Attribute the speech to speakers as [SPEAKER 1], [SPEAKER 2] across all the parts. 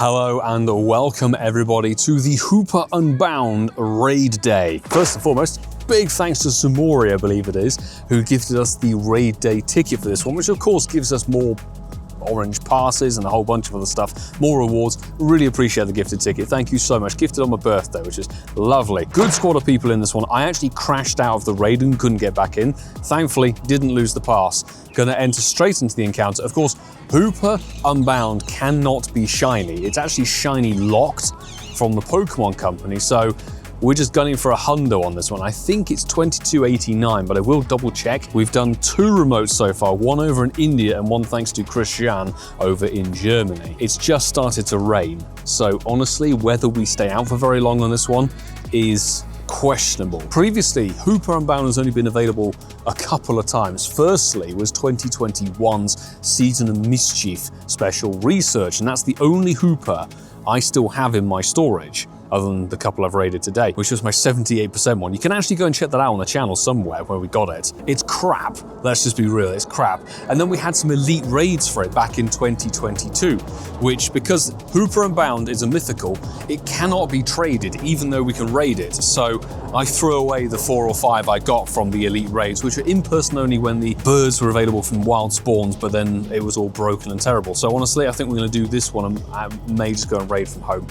[SPEAKER 1] Hello and welcome everybody to the Hoopa Unbound Raid Day. First and foremost, big thanks to Samori, I believe it is, who gifted us the Raid Day ticket for this one, which of course gives us more orange passes and a whole bunch of other stuff, more rewards. Really appreciate the gifted ticket. Thank you so much. Gifted on my birthday, which is lovely. Good squad of people in this one. I actually crashed out of the raid and couldn't get back in. Thankfully, didn't lose the pass. Gonna enter straight into the encounter. Of course, Hoopa Unbound cannot be shiny. It's actually shiny locked from the Pokemon company, so we're just gunning for a hundo on this one. I think it's 2289, but I will double check. We've done 2 remotes so far, one over in India and one thanks to Christian over in Germany. It's just started to rain, so honestly, whether we stay out for very long on this one is questionable. Previously, Hoopa Unbound has only been available a couple of times. Firstly was 2021's Season of Mischief Special Research, and that's the only Hoopa I still have in my storage, other than the couple I've raided today, which was my 78% one. You can actually go and check that out on the channel somewhere where we got it. It's crap, let's just be real, it's crap. And then we had some elite raids for it back in 2022, which, because Hoopa Unbound is a mythical, it cannot be traded even though we can raid it. So I threw away the 4 or 5 I got from the elite raids, which were in person only when the birds were available from wild spawns, but then it was all broken and terrible. So honestly, I think we're gonna do this one and I may just go and raid from home.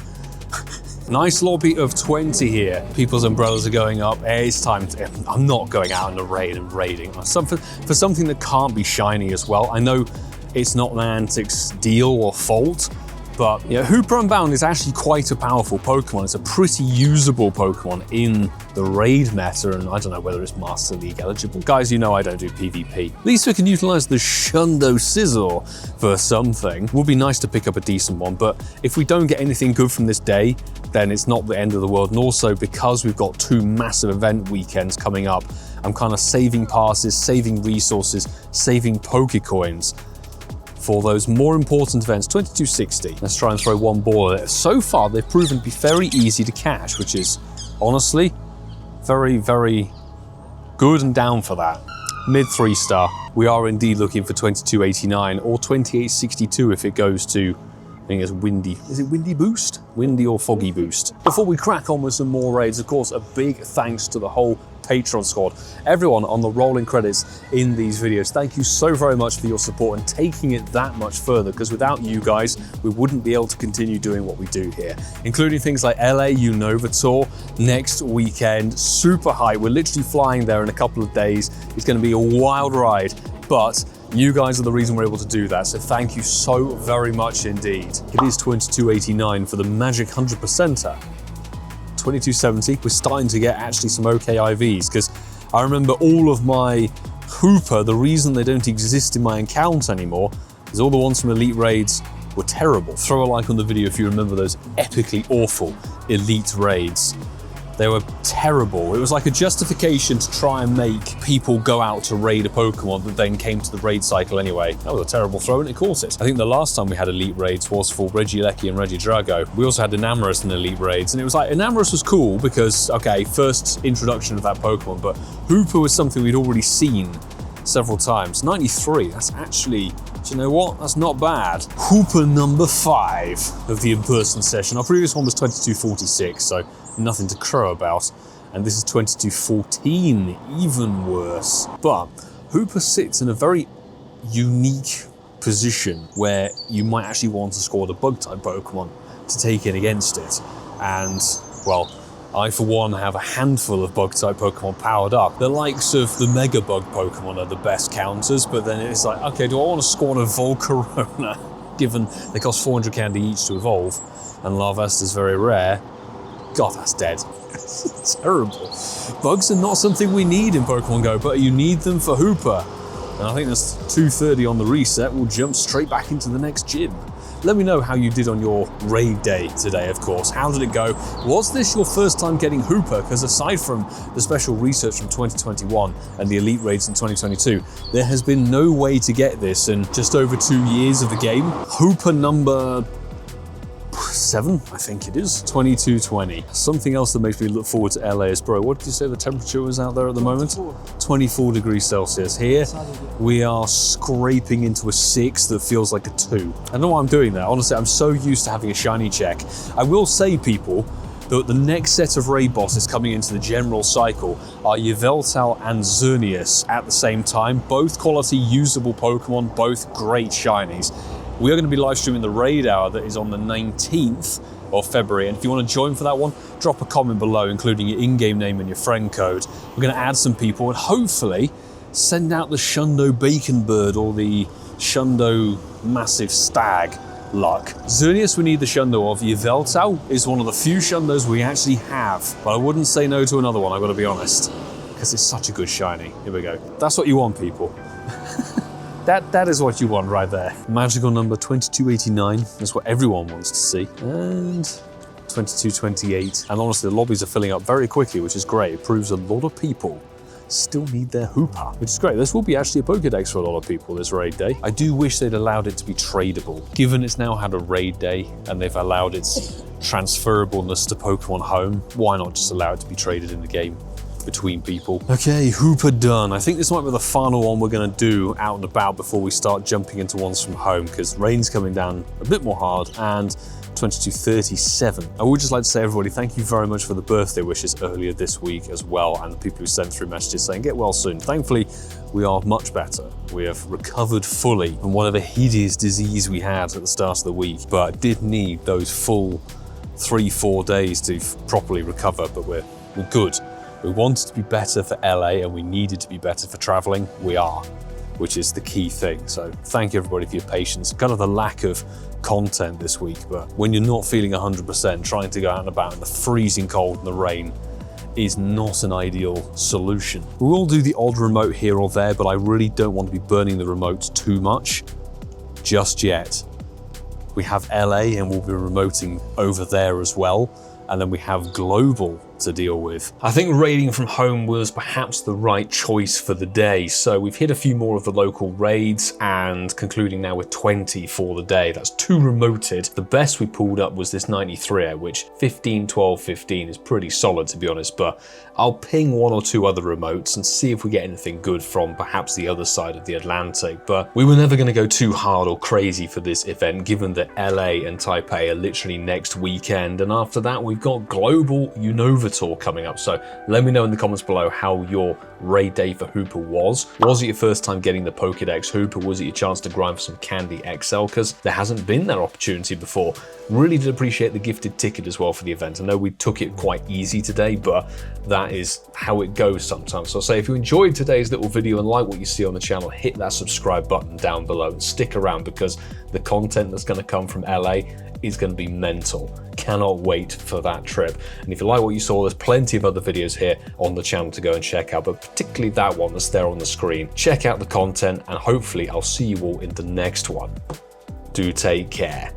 [SPEAKER 1] Nice lobby of 20 here. People's umbrellas are going up. It's time to, I'm not going out in the raid and raiding. For something that can't be shiny as well. I know it's not Niantic's deal or fault, but yeah, Hoopa Unbound is actually quite a powerful Pokemon. It's a pretty usable Pokemon in the raid meta, and I don't know whether it's Master League eligible. Guys, you know I don't do PvP. At least we can utilize the Shundo Sizzle for something. Would be nice to pick up a decent one, but if we don't get anything good from this day, then it's not the end of the world. And also, because we've got 2 massive event weekends coming up, I'm kind of saving passes, saving resources, saving Pokecoins for those more important events. 2260. Let's try and throw one ball at it. So far, they've proven to be very easy to catch, which is honestly very, very good and down for that. Mid 3-star. We are indeed looking for 2289 or 2862 if it goes to, I think it's windy. Is it windy boost? Windy or foggy boost. Before we crack on with some more raids, of course, a big thanks to the whole Patreon squad. Everyone on the rolling credits in these videos, thank you so very much for your support and taking it that much further, because without you guys, we wouldn't be able to continue doing what we do here, including things like LA Unova Tour next weekend. Super hype. We're literally flying there in a couple of days. It's going to be a wild ride, but you guys are the reason we're able to do that, so thank you so very much indeed. It is 2289 for the Magic 100%er. 2270, we're starting to get actually some okay IVs, because I remember all of my Hoopa, the reason they don't exist in my account anymore is all the ones from Elite Raids were terrible. Throw a like on the video if you remember those epically awful Elite Raids. They were terrible. It was like a justification to try and make people go out to raid a Pokemon that then came to the raid cycle anyway. That was a terrible throw and it caught it. I think the last time we had Elite Raids was for Regieleki and Regidrago. We also had Enamorus in Elite Raids, and it was like, Enamorus was cool because, okay, first introduction of that Pokemon, but Hoopa was something we'd already seen several times. 93, that's actually, do you know what? That's not bad. Hoopa number 5 of the in-person session. Our previous one was 2246, so nothing to crow about. And this is 2214, even worse. But Hoopa sits in a very unique position where you might actually want to score the Bug-type Pokemon to take in against it. And, well, I, for one, have a handful of Bug-type Pokemon powered up. The likes of the Mega Bug Pokemon are the best counters, but then it's like, okay, do I want to score a Volcarona, given they cost 400 candy each to evolve, and Larvesta's very rare? God, that's dead. It's terrible. Bugs are not something we need in Pokemon Go, but you need them for Hoopa. And I think that's 230 on the reset. We'll jump straight back into the next gym. Let me know how you did on your raid day today, of course. How did it go? Was this your first time getting Hoopa? Because aside from the special research from 2021 and the elite raids in 2022, there has been no way to get this in just over 2 years of the game. Hoopa number 7, I think it is. 22-20. Something else that makes me look forward to LA is, bro, what did you say the temperature was out there at the moment? 24 degrees Celsius. Here, we are scraping into a 6 that feels like a 2. I don't know why I'm doing that. Honestly, I'm so used to having a shiny check. I will say, people, that the next set of raid bosses coming into the general cycle are Yveltal and Xerneas at the same time. Both quality, usable Pokemon, both great shinies. We are going to be live streaming the raid hour that is on the 19th of February. And if you want to join for that one, drop a comment below, including your in-game name and your friend code. We're going to add some people and hopefully send out the Shundo Bacon Bird or the Shundo Massive Stag luck. Xerneas we need the Shundo of. Yveltal is one of the few Shundos we actually have, but I wouldn't say no to another one, I've got to be honest, because it's such a good shiny. Here we go. That's what you want, people. That is what you want right there. Magical number 2289. That's what everyone wants to see. And 2228. And honestly, the lobbies are filling up very quickly, which is great. It proves a lot of people still need their Hoopa, which is great. This will be actually a Pokédex for a lot of people, this raid day. I do wish they'd allowed it to be tradable. Given it's now had a raid day and they've allowed its transferableness to Pokemon Home, why not just allow it to be traded in the game between people? Okay, Hoopa done. I think this might be the final one we're gonna do out and about before we start jumping into ones from home, because rain's coming down a bit more hard and 2237. I would just like to say, everybody, thank you very much for the birthday wishes earlier this week as well, and the people who sent through messages saying get well soon. Thankfully, we are much better. We have recovered fully from whatever hideous disease we had at the start of the week, but did need those full 3-4 days to properly recover, but we're good. We wanted to be better for LA and we needed to be better for traveling. We are, which is the key thing. So thank you everybody for your patience. Kind of the lack of content this week, but when you're not feeling 100%, trying to go out and about in the freezing cold and the rain is not an ideal solution. We will do the odd remote here or there, but I really don't want to be burning the remotes too much just yet. We have LA and we'll be remoting over there as well. And then we have global to deal with. I think raiding from home was perhaps the right choice for the day. So we've hit a few more of the local raids and concluding now with 20 for the day. That's 2 remoted. The best we pulled up was this 93er, which 15, 12, 15 is pretty solid to be honest, but I'll ping 1 or 2 other remotes and see if we get anything good from perhaps the other side of the Atlantic. But we were never gonna go too hard or crazy for this event, given that LA and Taipei are literally next weekend. And after that, we've got global Unova Tour coming up. So let me know in the comments below how your raid day for Hoopa was. Was it your first time getting the Pokédex Hoopa? Was it your chance to grind for some Candy XL? Because there hasn't been that opportunity before. Really did appreciate the gifted ticket as well for the event. I know we took it quite easy today, but that is how it goes sometimes. So I'll say if you enjoyed today's little video and like what you see on the channel, hit that subscribe button down below and stick around, because the content that's going to come from LA is going to be mental. Cannot wait for that trip. And if you like what you saw, there's plenty of other videos here on the channel to go and check out, but particularly that one that's there on the screen. Check out the content and hopefully I'll see you all in the next one. Do take care.